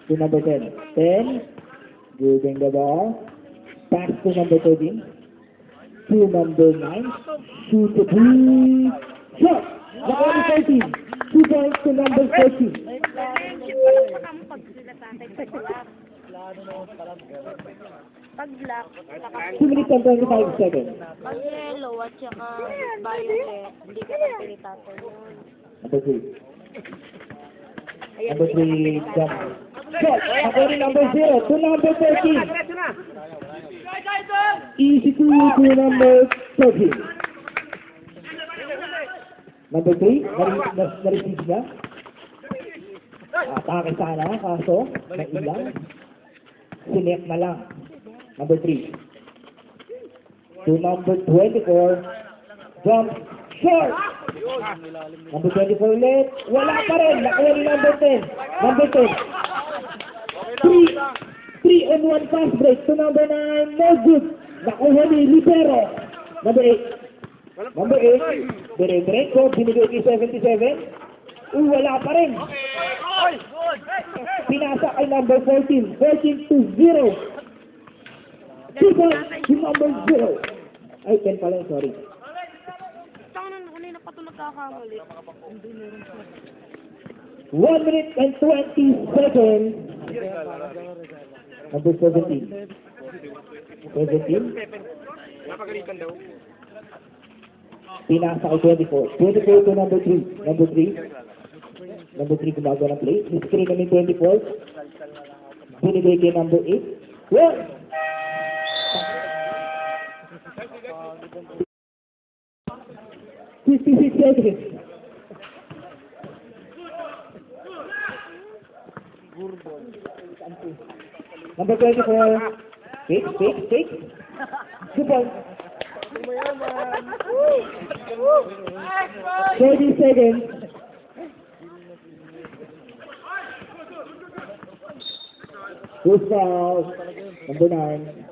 to number 10. 10. Moving the ball. Pass to number 13. To number 9. Shoot the three. Shot! Number 13. 2 points to number 14. Pag black, 2 minutes and 25 seconds. pag yellow at saka violet, hindi ka na pinitato yun. Number 3. Number 3, jump. Shot! According number 0 to number 13. Easy to number 13. Number 3, na-receive niya. Atake sana, kaso, nailang. Sinek na lang. Number 3. To number 24. Jump. Short! Number 24 ulit. Wala pa rin. Nakuha ni number 10. Number 10. 3 on 1 pass break to number 9. No good. Nakuha ni Libero. Number 8. Number 8. Dire-diretso. Binigay kay 77. Wala pa rin. Pinasa kay number 14. 14 to 0. 2 points to number 0. Ay, 10 pala. Sorry. Saan na kanina pa ito nagkakamali? 1 minute and 20 seconds. Number 17. 17. Napagalitan daw. Pinasa kay 24. 24 to number 3. Number 3. Number 3 gumagawa ng play. Screen namin 24. Binigay kay number 8. Well! $56 seconds. Number 24. Fake. 2 points. 30 seconds. Who's foul? Number 9.